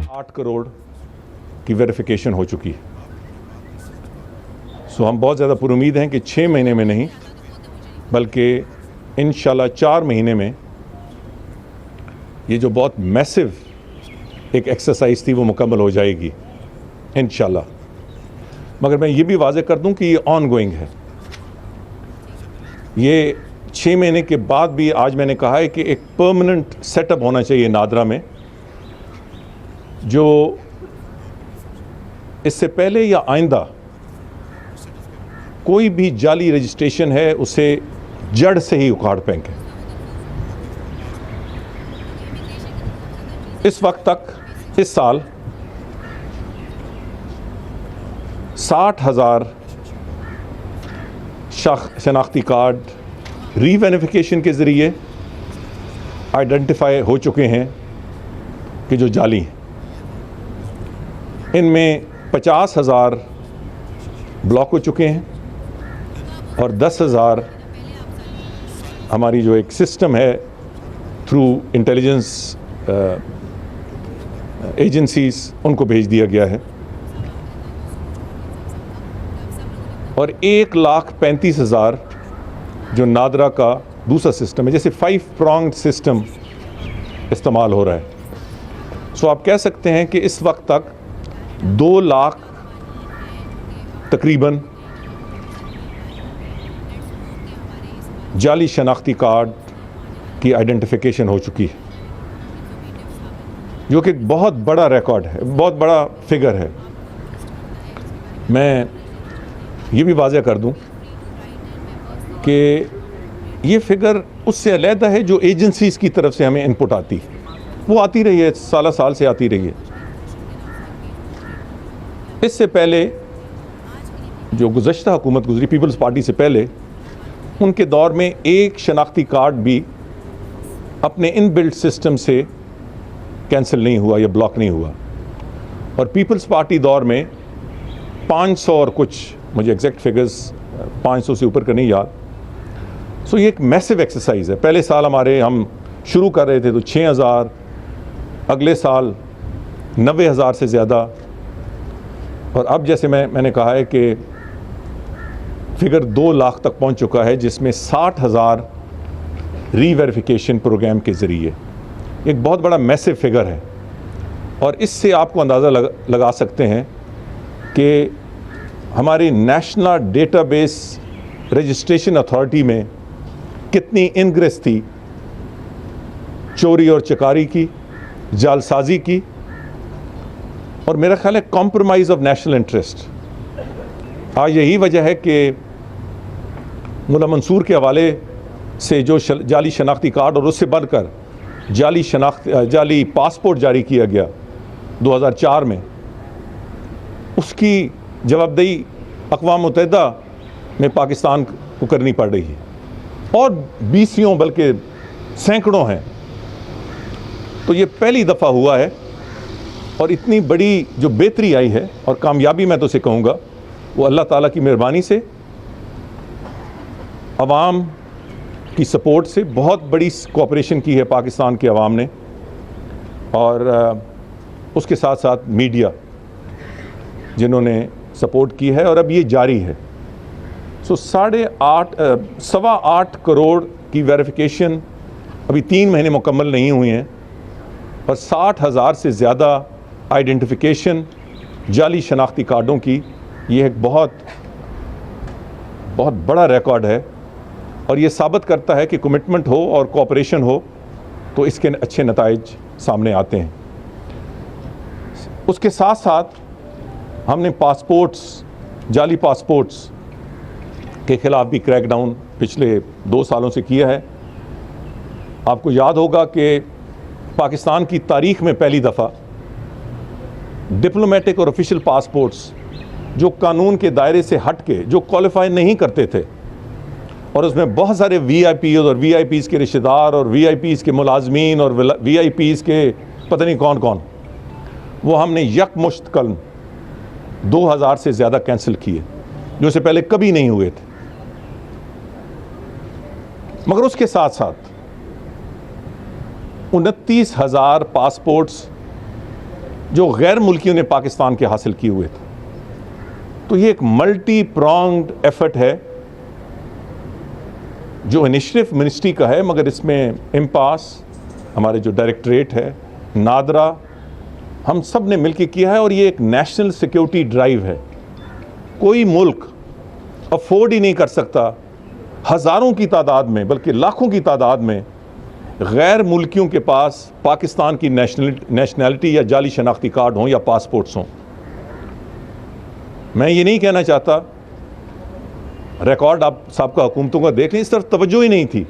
8 करोड़ की वेरिफिकेशन हो चुकी है। सो हम बहुत ज़्यादा पुरुमीद हैं कि 6 महीने में नहीं बल्कि इंशाल्लाह 4 महीने में ये जो बहुत मैसिव एक एक्सरसाइज थी वो मुकम्मल हो जाएगी इंशाल्लाह। मगर मैं ये भी वाज़ेह कर दूं कि ये ऑन गोइंग है। ये 6 महीने के बाद भी आज मैंने कहा है कि एक परमानेंट सेटअप होना चाहिए नादरा में, जो इससे पहले या आइंदा कोई भी जाली रजिस्ट्रेशन है उसे जड़ से ही उखाड़ फेंके। इस वक्त तक इस साल 60,000 शनाख्ती कार्ड रीवेरिफिकेशन के ज़रिए आइडेंटिफाई हो चुके हैं कि जो जाली हैं। इनमें 50,000 ब्लॉक हो चुके हैं और 10,000 हमारी जो एक सिस्टम है थ्रू इंटेलिजेंस एजेंसीज उनको भेज दिया गया है और 1,35,000 जो नादरा का दूसरा सिस्टम है, जैसे 5 pronged सिस्टम इस्तेमाल हो रहा है। सो आप कह सकते हैं कि इस वक्त तक 2 लाख तकरीबन जाली शनाख्ती कार्ड की आइडेंटिफिकेशन हो चुकी है, जो कि एक बहुत बड़ा रिकॉर्ड है, बहुत बड़ा फिगर है। मैं ये भी वाज़ेह कर दूं कि ये फिगर उससे अलहदा है जो एजेंसीज़ की तरफ से हमें इनपुट आती है, वो आती रही है, साल से आती रही है। इससे पहले जो गुज़श्ता हुकूमत गुजरी पीपल्स पार्टी से पहले, उनके दौर में एक शनाख्ती कार्ड भी अपने इनबिल्ट सिस्टम से कैंसिल नहीं हुआ या ब्लॉक नहीं हुआ। और पीपल्स पार्टी दौर में 500 और कुछ, मुझे एग्जैक्ट फिगर्स 500 से ऊपर का नहीं याद। सो ये एक मैसिव एक्सरसाइज है। पहले साल हम शुरू कर रहे थे तो 6,000, अगले साल 90,000 से ज़्यादा, और अब जैसे मैंने कहा है कि फिगर 2 लाख तक पहुंच चुका है, जिसमें 60,000 रीवेरिफिकेशन प्रोग्राम के ज़रिए। एक बहुत बड़ा मैसिव फिगर है और इससे आपको अंदाज़ा लगा सकते हैं कि हमारी नेशनल डेटाबेस रजिस्ट्रेशन अथॉरिटी में कितनी इनग्रेस थी चोरी और चकारी की, जालसाजी की, और मेरा ख्याल है कॉम्प्रोमाइज़ ऑफ नेशनल इंटरेस्ट। आज यही वजह है कि मुल्ला मंसूर के हवाले से जो जाली शनाख्ती कार्ड और उससे बढ़कर जाली पासपोर्ट जारी किया गया 2004 में, उसकी जवाबदेही अक़वाम मुत्तहिदा में पाकिस्तान को करनी पड़ रही है, और 20 बल्कि सैकड़ों हैं। तो ये पहली दफ़ा हुआ है और इतनी बड़ी जो बेहतरी आई है और कामयाबी, मैं तो उसे कहूँगा वो अल्लाह ताला की मेहरबानी से, अवाम की सपोर्ट से। बहुत बड़ी कोऑपरेशन की है पाकिस्तान के अवाम ने, और उसके साथ साथ मीडिया जिन्होंने सपोर्ट की है, और अब ये जारी है। सो 8.5 करोड़ की वेरिफिकेशन अभी 3 महीने मुकम्मल नहीं हुए हैं, और 60,000 से ज़्यादा आइडेंटिफिकेशन जाली शनाख्ती कार्डों की। ये एक बहुत बड़ा रिकॉर्ड है, और ये साबित करता है कि कमिटमेंट हो और कोऑपरेशन हो तो इसके अच्छे नताइज सामने आते हैं। उसके साथ साथ हमने जाली पासपोर्ट्स के ख़िलाफ़ भी क्रैकडाउन पिछले 2 सालों से किया है। आपको याद होगा कि पाकिस्तान की तारीख़ में पहली दफ़ा डिप्लोमेटिक और ऑफिशियल पासपोर्ट्स जो कानून के दायरे से हट के, जो क्वालिफाई नहीं करते थे, और उसमें बहुत सारे VIPs और VIPs के रिश्तेदार और VIPs के मुलाजमीन और VIPs के पता नहीं कौन कौन, वो हमने यकमुश्त कल 2,000 से ज़्यादा कैंसिल किए, जो से पहले कभी नहीं हुए थे। मगर उसके साथ साथ 29,000 पासपोर्ट्स जो गैर मुल्कियों ने पाकिस्तान के हासिल किए हुए थे। तो ये एक मल्टी प्रॉन्ग्ड एफर्ट है जो इनिशिएटिव मिनिस्ट्री का है, मगर इसमें इम्पास, हमारे जो डायरेक्टरेट है, नादरा, हम सब ने मिलकर किया है। और ये एक नेशनल सिक्योरिटी ड्राइव है। कोई मुल्क अफोर्ड ही नहीं कर सकता हज़ारों की तादाद में, बल्कि लाखों की तादाद में गैर मुल्कियों के पास पाकिस्तान की नेशनैलिटी या जाली शनाख्ती कार्ड हों या पासपोर्ट्स हों। मैं ये नहीं कहना चाहता, रिकॉर्ड आप साबका हुकूमतों का देख लें, इस तरफ तवज्जो ही नहीं थी।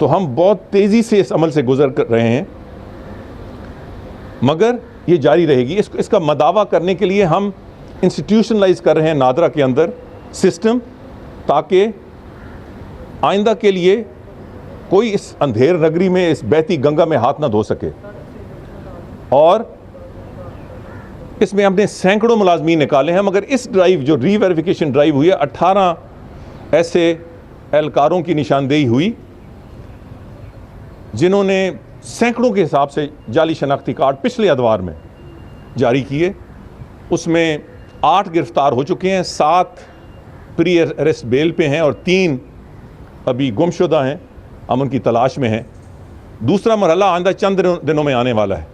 तो हम बहुत तेज़ी से इस अमल से गुजर कर रहे हैं, मगर ये जारी रहेगी। इसका मदावा करने के लिए हम इंस्टीट्यूशनलाइज कर रहे हैं नादरा के अंदर सिस्टम, ताकि आइंदा के लिए कोई इस अंधेर नगरी में, इस बहती गंगा में हाथ ना धो सके। और इसमें हमने सैकड़ों मुलाजमीन निकाले हैं, मगर इस ड्राइव जो रीवेरिफिकेशन ड्राइव हुई है, 18 ऐसे एहलकारों की निशानदेही हुई जिन्होंने सैकड़ों के हिसाब से जाली शनाख्ती कार्ड पिछले अदवार में जारी किए। उसमें 8 गिरफ्तार हो चुके हैं, 7 प्री अरेस्ट बेल पे हैं और 3 अभी गुमशुदा हैं, हम उनकी तलाश में हैं। दूसरा मरहला आइंदा चंद दिनों में आने वाला है।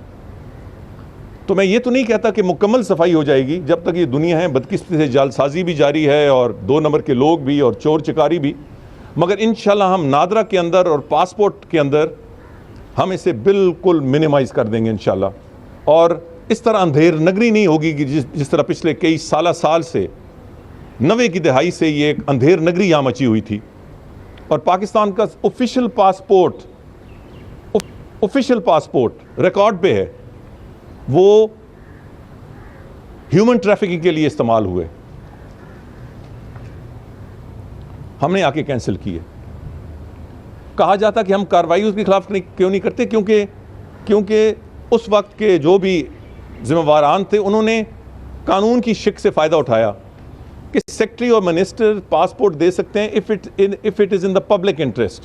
तो मैं ये तो नहीं कहता कि मुकम्मल सफाई हो जाएगी, जब तक ये दुनिया है बदकिस्मती से जालसाजी भी जारी है और 2 नंबर के लोग भी और चोर चिकारी भी, मगर इंशाल्लाह हम नादरा के अंदर और पासपोर्ट के अंदर हम इसे बिल्कुल मिनिमाइज़ कर देंगे इंशाल्लाह। और इस तरह अंधेर नगरी नहीं होगी कि जिस तरह पिछले कई साल से 90 की दहाई से ये एक अंधेर नगरी यहाँ मची हुई थी। और पाकिस्तान का ऑफिशियल पासपोर्ट रिकॉर्ड पे है, वो ह्यूमन ट्रैफिकिंग के लिए इस्तेमाल हुए, हमने आके कैंसिल किए। कहा जाता कि हम कार्रवाई उसके खिलाफ क्यों नहीं करते, क्योंकि उस वक्त के जो भी जिम्मेवारान थे उन्होंने कानून की शिक से फ़ायदा उठाया कि सेक्रेटरी और मिनिस्टर पासपोर्ट दे सकते हैं if it is in the public interest.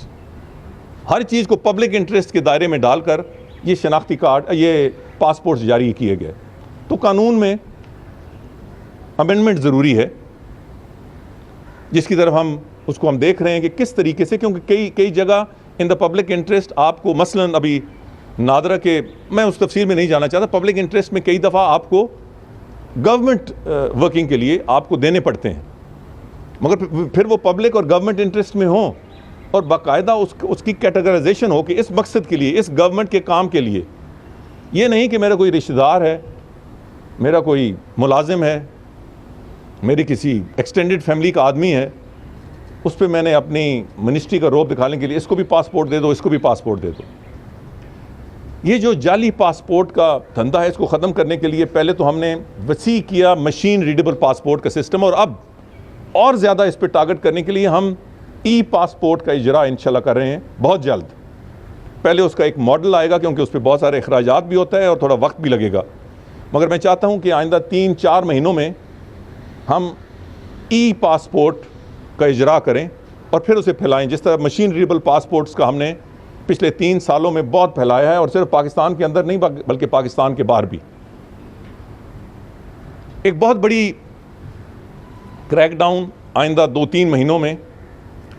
हर चीज़ को पब्लिक इंटरेस्ट के दायरे में डालकर ये शनाख्ती कार्ड, ये पासपोर्ट जारी किए गए। तो कानून में अमेंडमेंट ज़रूरी है, जिसकी तरफ हम देख रहे हैं कि किस तरीके से, क्योंकि कई जगह इन द पब्लिक इंटरेस्ट आपको, मसलन अभी नादरा के, मैं उस तफसील में नहीं जाना चाहता, पब्लिक इंटरेस्ट में कई दफ़ा आपको गवर्नमेंट वर्किंग के लिए आपको देने पड़ते हैं, मगर फिर वो पब्लिक और गवर्नमेंट इंटरेस्ट में हो और बाकायदा उसकी कैटेगराइजेशन हो कि इस मकसद के लिए, इस गवर्नमेंट के काम के लिए। ये नहीं कि मेरा कोई रिश्तेदार है, मेरा कोई मुलाजिम है, मेरी किसी एक्सटेंडेड फैमिली का आदमी है, उस पर मैंने अपनी मिनिस्ट्री का रौब दिखाने के लिए इसको भी पासपोर्ट दे दो, इसको भी पासपोर्ट दे दो। ये जो जाली पासपोर्ट का धंधा है, इसको ख़त्म करने के लिए पहले तो हमने वसी किया मशीन रीडेबल पासपोर्ट का सिस्टम, और अब और ज़्यादा इस पर टारगेट करने के लिए हम ई पासपोर्ट का इजरा इंशाल्लाह कर रहे हैं बहुत जल्द। पहले उसका एक मॉडल आएगा, क्योंकि उस पर बहुत सारे अखराजात भी होता है और थोड़ा वक्त भी लगेगा, मगर मैं चाहता हूँ कि आइंदा 3-4 महीनों में हम ई पासपोर्ट का इजरा करें और फिर उसे फैलाएं, जिस तरह मशीन रीडेबल पासपोर्ट्स का हमने पिछले 3 सालों में बहुत फैलाया है, और सिर्फ पाकिस्तान के अंदर नहीं बल्कि पाकिस्तान के बाहर भी। एक बहुत बड़ी क्रैकडाउन आइंदा 2-3 महीनों में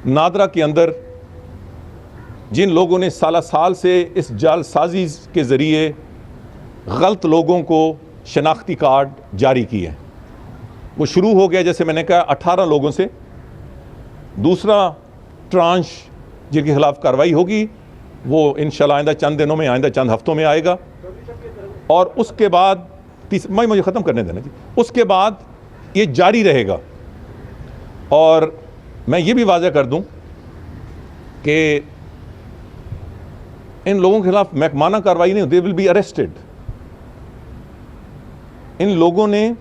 नादरा के अंदर जिन लोगों ने साल से इस जालसाजी के ज़रिए गलत लोगों को शनाख्ती कार्ड जारी किए, वो शुरू हो गया, जैसे मैंने कहा, 18 लोगों से। दूसरा ट्रांश जिनके खिलाफ कार्रवाई होगी वो इंशाल्लाह आइंदा चंद दिनों में, आइंदा चंद हफ्तों में आएगा। और उसके बाद मुझे ख़त्म करने देना जी, उसके बाद ये जारी रहेगा। और मैं ये भी वाज़ेह कर दूं कि इन लोगों के खिलाफ महकमाना कार्रवाई नहीं, दे विल बी अरेस्टेड। इन लोगों ने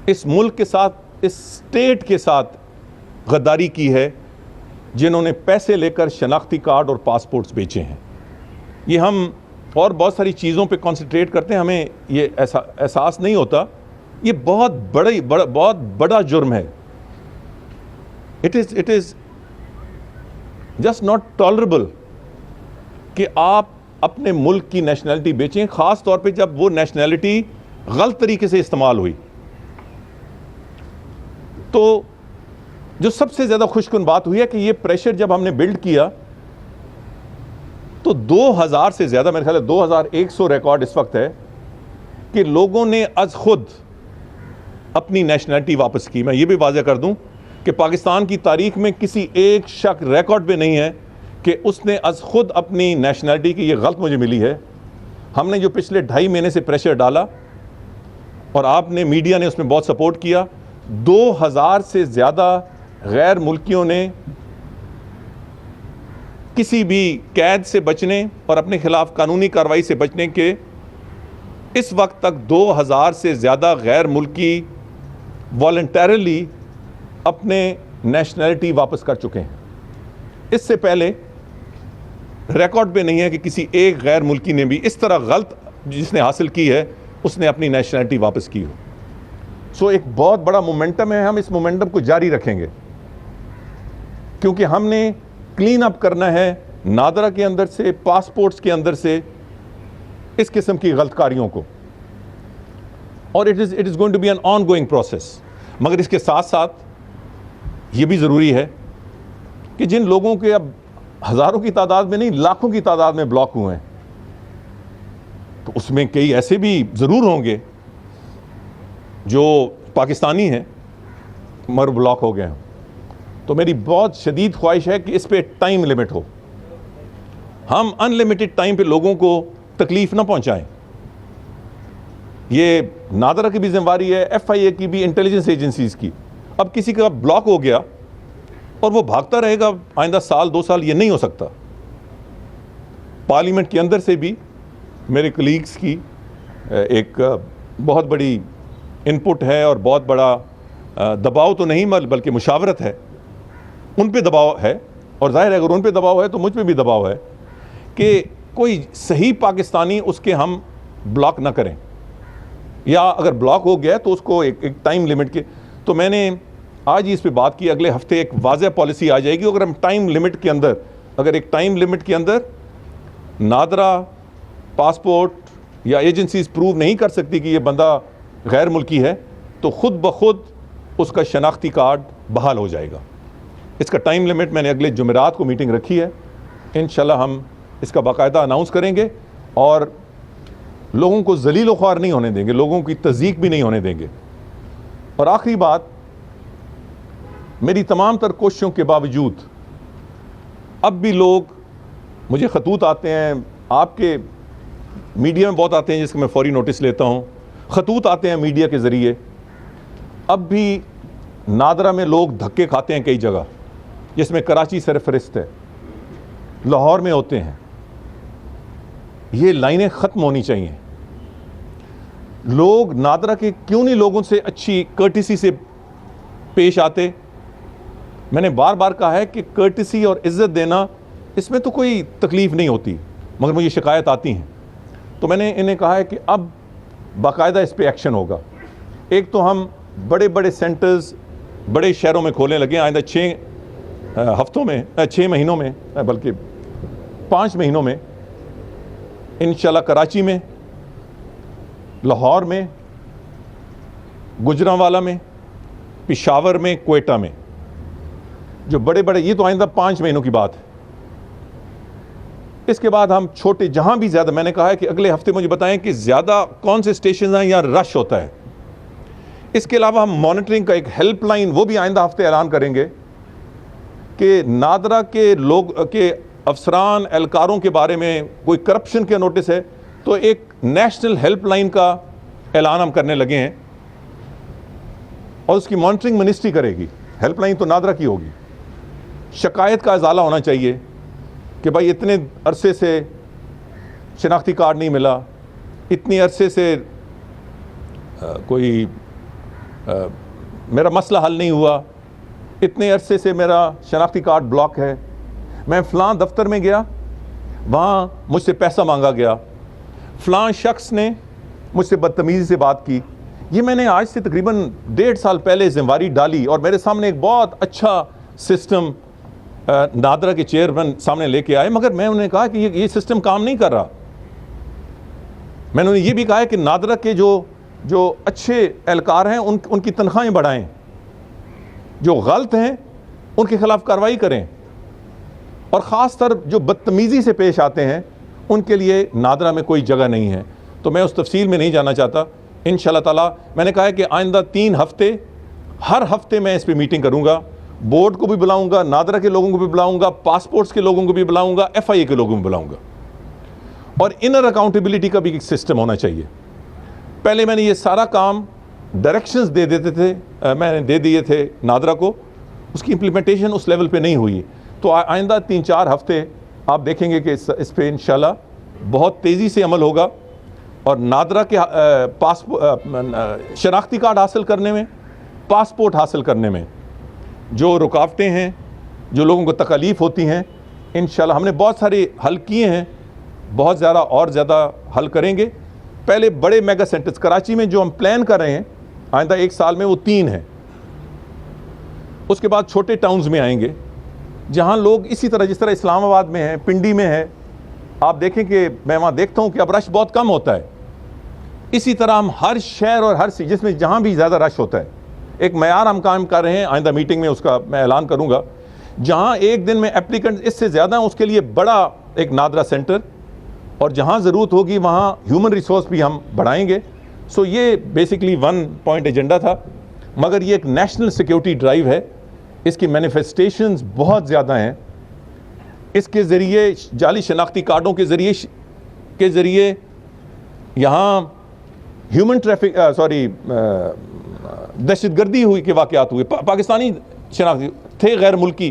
इस मुल्क के साथ, इस स्टेट के साथ गद्दारी की है, जिन्होंने पैसे लेकर शनाख्ती कार्ड और पासपोर्ट्स बेचे हैं। ये हम और बहुत सारी चीज़ों पे कंसंट्रेट करते हैं, हमें ये एहसास नहीं होता। ये बहुत बड़ा जुर्म है। It is just not tolerable कि आप अपने मुल्क की नेशनैलिटी बेचें, ख़ास तौर पे जब वो नेशनैलिटी गलत तरीके से इस्तेमाल हुई। तो जो सबसे ज़्यादा खुशकुन बात हुई है कि ये प्रेशर जब हमने बिल्ड किया तो 2000 से ज़्यादा, मेरे ख्याल है 2100 रिकॉर्ड इस वक्त है कि लोगों ने अज खुद अपनी नेशनैलिटी वापस की। मैं ये भी वाज़ह कर दूं कि पाकिस्तान की तारीख में किसी एक शख्स रिकॉर्ड पे नहीं है कि उसने अज खुद अपनी नेशनैलिटी की ये गलत मुझे मिली है। हमने जो पिछले 2.5 महीने से प्रेशर डाला और आपने, मीडिया ने उसमें बहुत सपोर्ट किया, 2000 से ज़्यादा गैर मुल्कियों ने किसी भी कैद से बचने और अपने खिलाफ कानूनी कार्रवाई से बचने के, इस वक्त तक 2000 से ज़्यादा गैर मुल्की वॉलंटरली अपने नेशनैलिटी वापस कर चुके हैं। इससे पहले रिकॉर्ड पे नहीं है कि किसी एक गैर मुल्की ने भी इस तरह गलत जिसने हासिल की है उसने अपनी नेशनैलिटी वापस की हो। सो एक बहुत बड़ा मोमेंटम है, हम इस मोमेंटम को जारी रखेंगे क्योंकि हमने क्लीन अप करना है नादरा के अंदर से, पासपोर्ट्स के अंदर से इस किस्म की गलतकारियों को, और it is going to be an ongoing process. मगर इसके साथ साथ ये भी ज़रूरी है कि जिन लोगों के अब हज़ारों की तादाद में नहीं, लाखों की तादाद में ब्लॉक हुए हैं, तो उसमें कई ऐसे भी ज़रूर होंगे जो पाकिस्तानी हैं मगर ब्लॉक हो गए हैं। तो मेरी बहुत शदीद ख्वाहिश है कि इस पे टाइम लिमिट हो, हम अनलिमिटेड टाइम पे लोगों को तकलीफ़ ना पहुंचाएं। ये नादरा की भी जिम्मेवारी है, FIA की भी, इंटेलिजेंस एजेंसीज़ की। अब किसी का ब्लॉक हो गया और वो भागता रहेगा आइंदा साल 2 साल, ये नहीं हो सकता। पार्लियामेंट के अंदर से भी मेरे कलीग्स की एक बहुत बड़ी इनपुट है और बहुत बड़ा दबाव तो नहीं बल्कि मुशावरत है, उन पे दबाव है। और जाहिर है अगर उन पे दबाव है तो मुझ पे भी दबाव है कि कोई सही पाकिस्तानी उसके हम ब्लॉक ना करें, या अगर ब्लॉक हो गया तो उसको एक टाइम लिमिट के। तो मैंने आज ही इस पे बात की, अगले हफ्ते एक वाज़ेह पॉलिसी आ जाएगी। अगर हम टाइम लिमिट के अंदर, अगर एक टाइम लिमिट के अंदर नादरा पासपोर्ट या एजेंसीज प्रूव नहीं कर सकती कि ये बंदा गैर मुल्की है, तो ख़ुद ब खुद उसका शनाख्ती कार्ड बहाल हो जाएगा। इसका टाइम लिमिट मैंने अगले जुमेरात को मीटिंग रखी है, इंशाल्लाह हम इसका बाकायदा अनाउंस करेंगे और लोगों को ज़लील ख्वार नहीं होने देंगे, लोगों की तज़ीक भी नहीं होने देंगे। और आखिरी बात, मेरी तमाम तर कोशिशों के बावजूद अब भी लोग मुझे खतूत आते हैं, आपके मीडिया में बहुत आते हैं जिसके मैं फौरी नोटिस लेता हूँ, खतूत आते हैं मीडिया के ज़रिए। अब भी नादरा में लोग धक्के खाते हैं कई जगह, जिसमें कराची सरफरिस्त है, लाहौर में होते हैं। ये लाइनें ख़त्म होनी चाहिए। लोग नादरा के क्यों नहीं लोगों से अच्छी कर्टिसी से पेश आते? मैंने बार बार कहा है कि कर्टिसी और इज़्ज़त देना, इसमें तो कोई तकलीफ़ नहीं होती, मगर मुझे शिकायत आती हैं। तो मैंने इन्हें कहा है कि अब बाकायदा इस पे एक्शन होगा। एक तो हम बड़े बड़े सेंटर्स बड़े शहरों में खोलने लगे, आइंदा 6 महीनों में, बल्कि 5 महीनों में इंशाल्लाह कराची में, लाहौर में, गुजरांवाला में, पेशावर में, क्वेटा में, जो बड़े बड़े, ये तो आइंदा 5 महीनों की बात है। इसके बाद हम छोटे, जहां भी ज़्यादा, मैंने कहा है कि अगले हफ्ते मुझे बताएं कि ज़्यादा कौन से स्टेशन हैं या रश होता है। इसके अलावा हम मॉनिटरिंग का एक हेल्पलाइन, वो भी आइंदा हफ्ते ऐलान करेंगे कि नादरा के लोग के अफसरान एहलकारों के बारे में कोई करप्शन के नोटिस है तो एक नेशनल हेल्पलाइन का ऐलान हम करने लगे हैं और उसकी मॉनिटरिंग मिनिस्ट्री करेगी। हेल्पलाइन तो नादरा की होगी। शिकायत का इजाला होना चाहिए कि भाई इतने अरसे से शनाख्ती कार्ड नहीं मिला, इतनी अरसे से मेरा मसला हल नहीं हुआ, इतने अरसे से मेरा शनाख्ती कार्ड ब्लॉक है, मैं फ़लाँ दफ्तर में गया, वहाँ मुझसे पैसा मांगा गया, फ़लाँ शख्स ने मुझसे बदतमीज़ी से बात की। ये मैंने आज से तकरीबन 1.5 साल पहले जिम्मेवारी डाली और मेरे सामने एक बहुत अच्छा सिस्टम नादरा के चेयरमैन सामने लेके आए, मगर मैं उन्हें कहा कि ये सिस्टम काम नहीं कर रहा। मैंने उन्हें ये भी कहा है कि नादरा के जो अच्छे एहलकार हैं उनकी तनख्वाहें बढ़ाएं, जो गलत हैं उनके खिलाफ कार्रवाई करें, और ख़ास तर जो बदतमीज़ी से पेश आते हैं उनके लिए नादरा में कोई जगह नहीं है। तो मैं उस तफसील में नहीं जाना चाहता। इंशाअल्लाह ताला मैंने कहा है कि आइंदा 3 हफ्ते हर हफ्ते मैं इस पर मीटिंग करूँगा, बोर्ड को भी बुलाऊँगा, नादरा के लोगों को भी बुलाऊँगा, पासपोर्ट्स के लोगों को भी बुलाऊँगा, FIA के लोगों को भी बुलाऊँगा, और इनर अकाउंटेबिलिटी का भी एक सिस्टम होना चाहिए। पहले मैंने ये सारा काम डायरेक्शंस दे देते थे, मैंने दे दिए थे नादरा को, उसकी इम्प्लीमेंटेशन उस लेवल पे नहीं हुई। तो आइंदा 3-4 हफ्ते आप देखेंगे कि इस पे इंशाल्लाह बहुत तेज़ी से अमल होगा, और नादरा के शनाख्ती कार्ड हासिल करने में, पासपोर्ट हासिल करने में जो रुकावटें हैं, जो लोगों को तकलीफ़ होती हैं, इंशाल्लाह हमने बहुत सारे हल किए हैं, बहुत ज़्यादा और ज़्यादा हल करेंगे। पहले बड़े मेगा सेंटर्स कराची में जो हम प्लान कर रहे हैं आइंदा 1 साल में, वो 3 हैं। उसके बाद छोटे टाउन्स में आएंगे जहां लोग इसी तरह, जिस तरह इस्लामाबाद में है, पिंडी में है, आप देखें कि मैं वहाँ देखता हूँ कि अब रश बहुत कम होता है। इसी तरह हम हर शहर और हर सिटी जिसमें जहाँ भी ज़्यादा रश होता है, एक मयार हम कायम कर रहे हैं। आइंदा मीटिंग में उसका मैं ऐलान करूँगा। जहाँ एक दिन में एप्लीकेंट इससे ज़्यादा हैं उसके लिए बड़ा एक नादरा सेंटर, और जहाँ ज़रूरत होगी वहाँ ह्यूमन रिसोर्स भी हम बढ़ाएंगे। सो ये बेसिकली 1 पॉइंट एजेंडा था, मगर ये एक नेशनल सिक्योरिटी ड्राइव है। इसकी मैनिफेस्टेशंस बहुत ज़्यादा हैं। इसके ज़रिए जाली शनाख्ती कार्डों के ज़रिए यहाँ ह्यूमन ट्रैफिक दहशतगर्दी हुई के वाक़यात हुए। पाकिस्तानी शनाख्ती थे गैर मुल्की,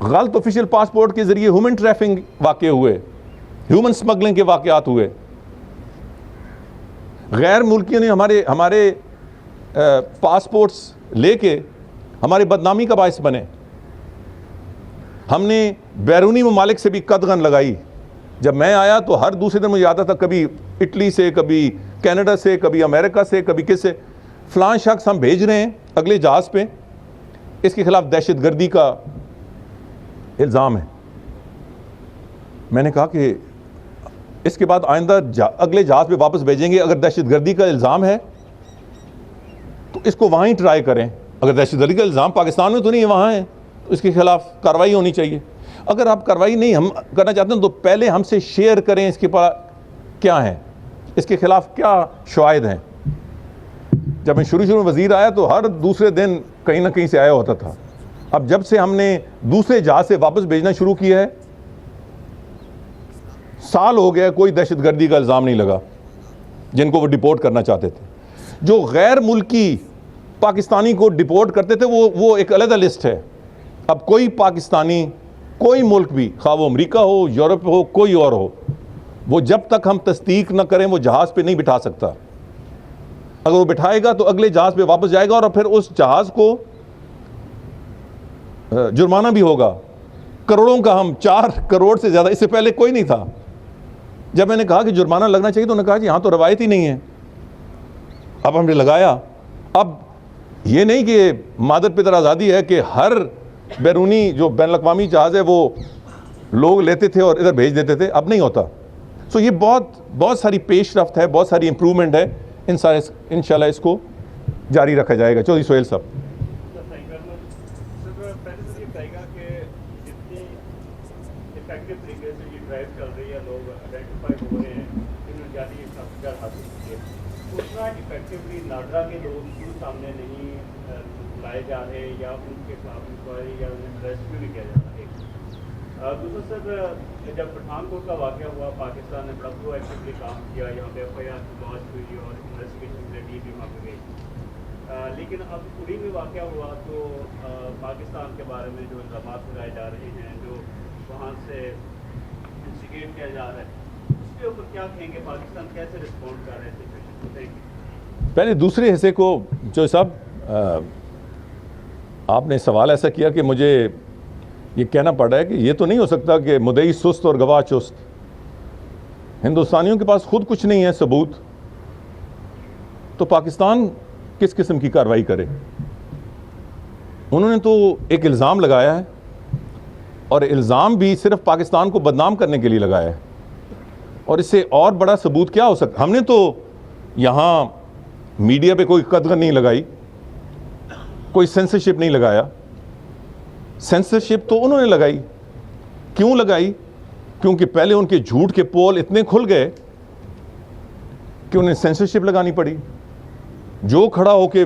गलत ऑफिशियल पासपोर्ट के ज़रिए ह्यूमन ट्रैफिकिंग वाक़े हुए, ह्यूमन स्मगलिंग के वाक़यात हुए। गैर मुल्कियों ने हमारे पासपोर्ट्स लेके हमारी बदनामी का बायस बने। हमने बैरूनी ममालिक से भी कदगन लगाई। जब मैं आया तो हर दूसरे दिन मुझे आता था, कभी इटली से, कभी कनाडा से, कभी अमेरिका से, कभी किससे, फ़लाँ शख्स हम भेज रहे हैं अगले जहाज़ पे, इसके ख़िलाफ़ दहशतगर्दी का इल्ज़ाम है। मैंने कहा कि इसके बाद आइंदा अगले जहाज़ पे वापस भेजेंगे, अगर दहशतगर्दी का इल्ज़ाम है तो इसको वहाँ ही ट्राई करें। अगर दहशतगर्दी का इल्ज़ाम पाकिस्तान में तो नहीं है, वहाँ है, तो इसके खिलाफ़ कार्रवाई होनी चाहिए। अगर आप कार्रवाई नहीं हम करना चाहते हैं तो पहले हमसे शेयर करें इसके पास क्या है, इसके खिलाफ़ क्या शवाहिद हैं। जब मैं शुरू में वज़ीर आया तो हर दूसरे दिन कहीं ना कहीं से आया होता था। अब जब से हमने दूसरे जहाज़ से वापस भेजना शुरू किया है, साल हो गया, कोई दहशतगर्दी का इल्ज़ाम नहीं लगा जिनको वो डिपोर्ट करना चाहते थे। जो गैर मुल्की पाकिस्तानी को डिपोर्ट करते थे वो एक अलग लिस्ट है। अब कोई पाकिस्तानी, कोई मुल्क भी, खा वो अमेरिका हो, यूरोप हो, कोई और हो, वो जब तक हम तस्दीक न करें वो जहाज़ पे नहीं बिठा सकता। अगर वो बिठाएगा तो अगले जहाज़ पे वापस जाएगा और फिर उस जहाज़ को जुर्माना भी होगा करोड़ों का। हम 4 करोड़ से ज़्यादा, इससे पहले कोई नहीं था। जब मैंने कहा कि जुर्माना लगना चाहिए तो उन्होंने कहा कि यहाँ तो रवायत ही नहीं है। अब हमने लगाया। अब ये नहीं कि मादर पितर आज़ादी है कि हर बैरूनी जो बैनुल-अक़वामी जहाज़ है वो लोग लेते थे और इधर भेज देते थे, अब नहीं होता। सो ये बहुत सारी पेशरफ्त है, बहुत सारी इम्प्रूवमेंट है। इंशाल्लाह इसको जारी रखा जाएगा। चौधरी सोहेल साहब। इफेक्टिवली नादरा के लोग क्यों सामने नहीं लाए जा रहे या उनके खिलाफ इंक्वायरी या उन्हें अरेस्ट क्यों नहीं किया जा रहा? दूसरा सर, जब पठानकोट का वाक़या हुआ, पाकिस्तान ने बड़ा प्रोएक्टिवली काम किया, यहाँ पे FIR लॉन्च हुई और इन्वेस्टिगेशन के लिए टीम वहाँ पर गई। लेकिन अब उड़ी में वाक़या हुआ तो पाकिस्तान के बारे में जो इल्ज़ाम लगाए जा रहे हैं, जो वहाँ से इंस्टिगेट किया जा रहा है, उसके ऊपर क्या कहेंगे? पाकिस्तान कैसे रिस्पॉन्ड कर रहे हैं सिचुएशन को? पहले दूसरे हिस्से को जो साहब आपने सवाल ऐसा किया कि मुझे ये कहना पड़ रहा है कि ये तो नहीं हो सकता कि मुद्दई सुस्त और गवाह चुस्त। हिंदुस्तानियों के पास खुद कुछ नहीं है सबूत, तो पाकिस्तान किस किस्म की कार्रवाई करे? उन्होंने तो एक इल्ज़ाम लगाया है, और इल्ज़ाम भी सिर्फ पाकिस्तान को बदनाम करने के लिए लगाया है। और इससे और बड़ा सबूत क्या हो सकता? हमने तो यहाँ मीडिया पे कोई कदर नहीं लगाई, कोई सेंसरशिप नहीं लगाया। सेंसरशिप तो उन्होंने लगाई। क्यों लगाई? क्योंकि पहले उनके झूठ के पोल इतने खुल गए कि उन्हें सेंसरशिप लगानी पड़ी। जो खड़ा होके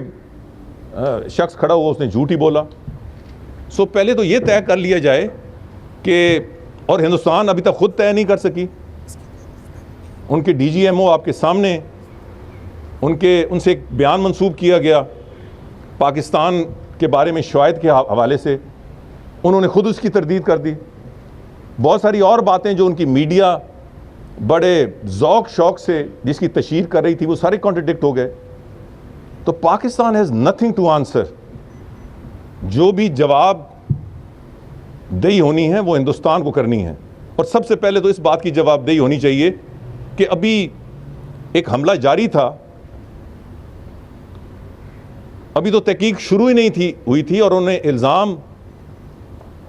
शख्स खड़ा हुआ उसने झूठ ही बोला। सो पहले तो ये तय कर लिया जाए कि, और हिंदुस्तान अभी तक खुद तय नहीं कर सकी। उनके डीजीएमओ आपके सामने, उनसे एक बयान मंसूब किया गया पाकिस्तान के बारे में शवाहिद के हवाले से, उन्होंने खुद उसकी तरदीद कर दी। बहुत सारी और बातें जो उनकी मीडिया बड़े ज़ौक़ शौक़ से जिसकी तशहीर कर रही थी, वो सारे कॉन्ट्रडिक्ट हो गए। तो Pakistan has nothing to answer. जो भी जवाब दही होनी है वो हिंदुस्तान को करनी है। और सबसे पहले तो इस बात की जवाबदेही होनी चाहिए कि अभी एक हमला जारी था, अभी तो तहकीक शुरू ही नहीं हुई थी और उन्होंने इल्ज़ाम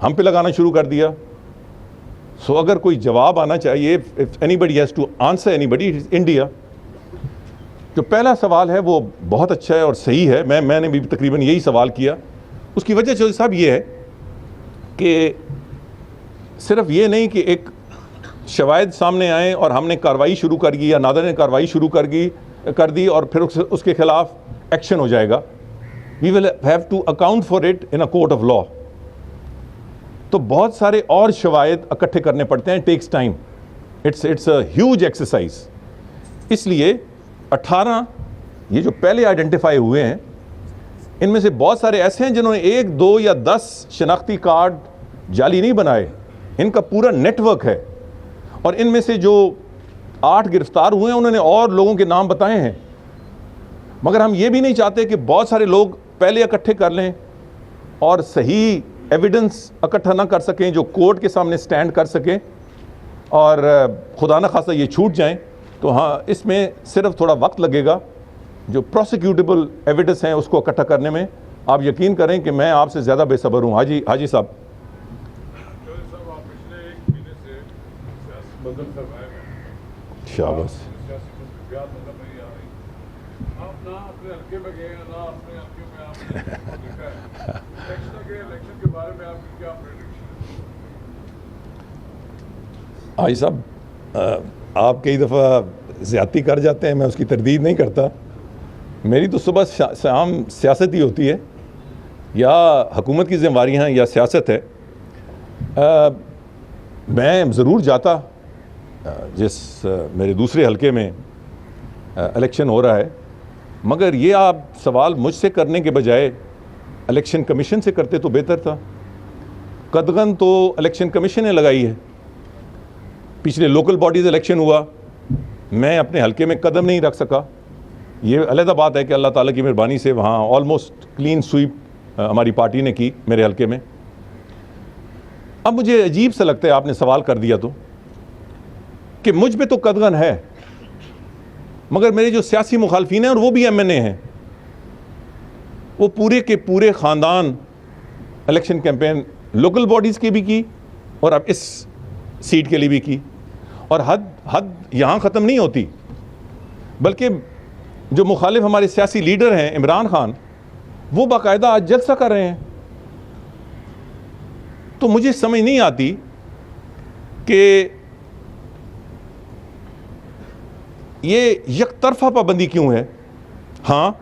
हम पे लगाना शुरू कर दिया। सो अगर कोई जवाब आना चाहिए, if anybody has to answer anybody, it is India. जो पहला सवाल है वो बहुत अच्छा है और सही है। मैंने भी तकरीबन यही सवाल किया। उसकी वजह चौधरी साहब ये है कि सिर्फ ये नहीं कि एक शवाहिद सामने आए और हमने कार्रवाई शुरू कर दी या नादर ने कार्रवाई शुरू कर दी और फिर उसके खिलाफ एक्शन हो जाएगा। We will have to account for it in a court of law. तो बहुत सारे और शवाहिद इकट्ठे करने पड़ते हैं, takes time, it's a huge exercise. इसलिए 18 ये जो पहले आइडेंटिफाई हुए हैं, इनमें से बहुत सारे ऐसे हैं जिन्होंने 1, 2 या 10 शनाख्ती कार्ड जाली नहीं बनाए। इनका पूरा नेटवर्क है। और इनमें से जो 8 गिरफ्तार हुए हैं उन्होंने और लोगों के नाम बताए हैं। मगर हम ये भी नहीं चाहते कि बहुत सारे लोग पहले इकट्ठे कर लें और सही एविडेंस इकट्ठा ना कर सकें जो कोर्ट के सामने स्टैंड कर सकें, और खुदा न खासा ये छूट जाएं। तो हाँ, इसमें सिर्फ थोड़ा वक्त लगेगा। जो प्रोसिक्यूटेबल एविडेंस हैं उसको इकट्ठा करने में आप यकीन करें कि मैं आपसे ज़्यादा बेसब्र हूँ। हाजी साहब, शाबाश। हाजी साहब, आप कई दफ़ा ज़्यादती कर जाते हैं, मैं उसकी तरदीद नहीं करता। मेरी तो सुबह शाम सियासत ही होती है, या हुकूमत की ज़िम्मेवारियाँ हैं या सियासत है। मैं ज़रूर जाता जिस मेरे दूसरे हलके में इलेक्शन हो रहा है, मगर ये आप सवाल मुझसे करने के बजाय इलेक्शन कमीशन से करते तो बेहतर था। कदगन तो इलेक्शन कमीशन ने लगाई है। पिछले लोकल बॉडीज़ इलेक्शन हुआ, मैं अपने हलके में कदम नहीं रख सका। ये अलग बात है कि अल्लाह ताला की मेहरबानी से वहाँ ऑलमोस्ट क्लीन स्वीप हमारी पार्टी ने की मेरे हलके में। अब मुझे अजीब सा लगता है, आपने सवाल कर दिया तो, कि मुझ पे तो कदगन है, मगर मेरे जो सियासी मुखालफिन हैं और वो भी MNA हैं, वो पूरे के पूरे ख़ानदान इलेक्शन कैंपेन लोकल बॉडीज़ की भी की और अब इस सीट के लिए भी की। और हद यहाँ ख़त्म नहीं होती, बल्कि जो मुखालिफ हमारे सियासी लीडर हैं, इमरान खान, वो बाकायदा आज जलसा कर रहे हैं। तो मुझे समझ नहीं आती कि ये यकतरफा पाबंदी क्यों है। हाँ,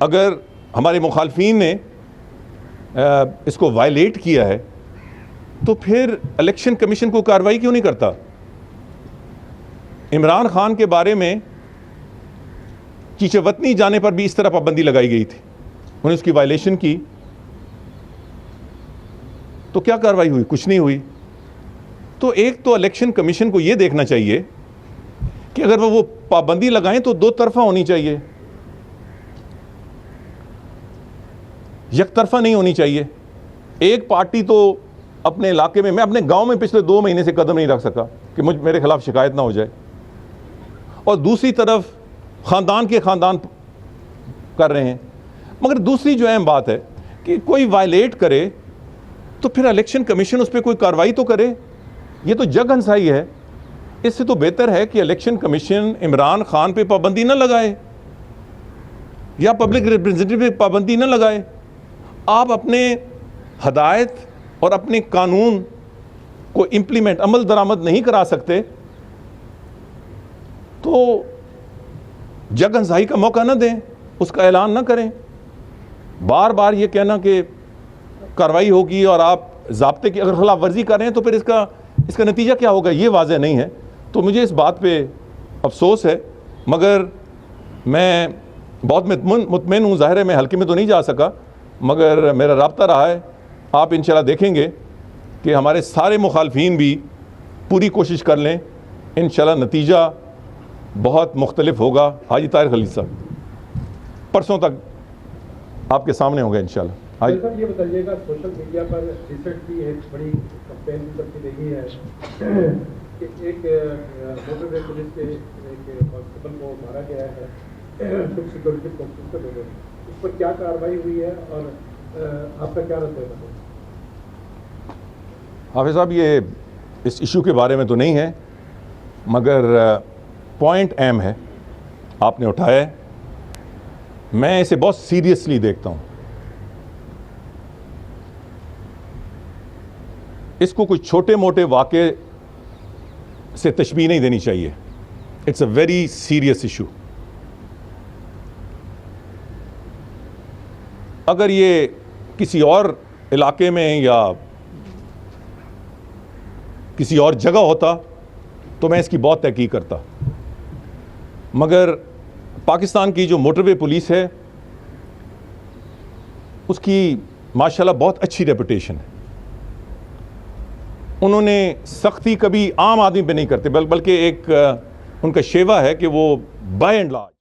अगर हमारे मुखालफिन ने इसको वायलेट किया है तो फिर इलेक्शन कमीशन को कार्रवाई क्यों नहीं करता। इमरान खान के बारे में चीचेवतनी जाने पर भी इस तरह पाबंदी लगाई गई थी, उन्होंने उसकी वायलेशन की, तो क्या कार्रवाई हुई? कुछ नहीं हुई। तो एक तो इलेक्शन कमीशन को यह देखना चाहिए कि अगर वो पाबंदी लगाएं तो दो तरफा होनी चाहिए, एक तरफा नहीं होनी चाहिए। एक पार्टी तो अपने इलाके में, मैं अपने गांव में पिछले 2 महीने से कदम नहीं रख सका कि मेरे खिलाफ शिकायत ना हो जाए, और दूसरी तरफ ख़ानदान के ख़ानदान कर रहे हैं। मगर दूसरी जो अहम बात है कि कोई वायलेट करे तो फिर इलेक्शन कमीशन उस पर कोई कार्रवाई तो करे। ये तो जग हंसाई है। इससे तो बेहतर है कि इलेक्शन कमीशन इमरान खान पे पाबंदी न लगाए या पब्लिक रिप्रेजेंटेटिव पे पाबंदी न लगाए। आप अपने हदायत और अपने कानून को इम्प्लीमेंट अमल दरामद नहीं करा सकते तो जग हंसाई का मौका न दें, उसका ऐलान न करें। बार बार ये कहना कि कार्रवाई होगी और आप ज़ाब्ते की अगर खिलाफ वर्जी कर रहे हैं तो फिर इसका नतीजा क्या होगा ये वाज़ेह नहीं है। तो मुझे इस बात पे अफसोस है, मगर मैं बहुत मुतमईन हूँ। ज़ाहिर है मैं हल्के में तो नहीं जा सका, मगर मेरा राब्ता रहा है। आप इंशाल्लाह देखेंगे कि हमारे सारे मुखालफीन भी पूरी कोशिश कर लें, इंशाल्लाह नतीजा बहुत मुख्तलिफ होगा। हाजी तारिक खलील साहब परसों तक आपके सामने होगा इंशाल्लाह। हाजी सर ये बताइएगा, सोशल मीडिया पर रिसेंटली एक बड़ी कंपेन भी चलती रही है कि एक मोटरवे पुलिस के एक कांस्टेबल को मारा गया है सिक्योरिटी फोर्सेस के लोगों। इस पर क्या कार्रवाई हुई है और आपका क्या रद्द-ए-अमल है? हाफिज़ साहब ये इस इशू के बारे में तो नहीं है, मगर पॉइंट अहम है आपने उठाया है। मैं इसे बहुत सीरियसली देखता हूँ। इसको कुछ छोटे मोटे वाक़े से तशबीह नहीं देनी चाहिए। It's a very serious issue. अगर ये किसी और इलाके में या किसी और जगह होता तो मैं इसकी बहुत तहकीक करता, मगर पाकिस्तान की जो मोटरवे पुलिस है उसकी माशाल्लाह बहुत अच्छी रेपुटेशन है। उन्होंने सख्ती कभी आम आदमी पे नहीं करते, बल्कि एक उनका शेवा है कि वो बाय एंड लार्ज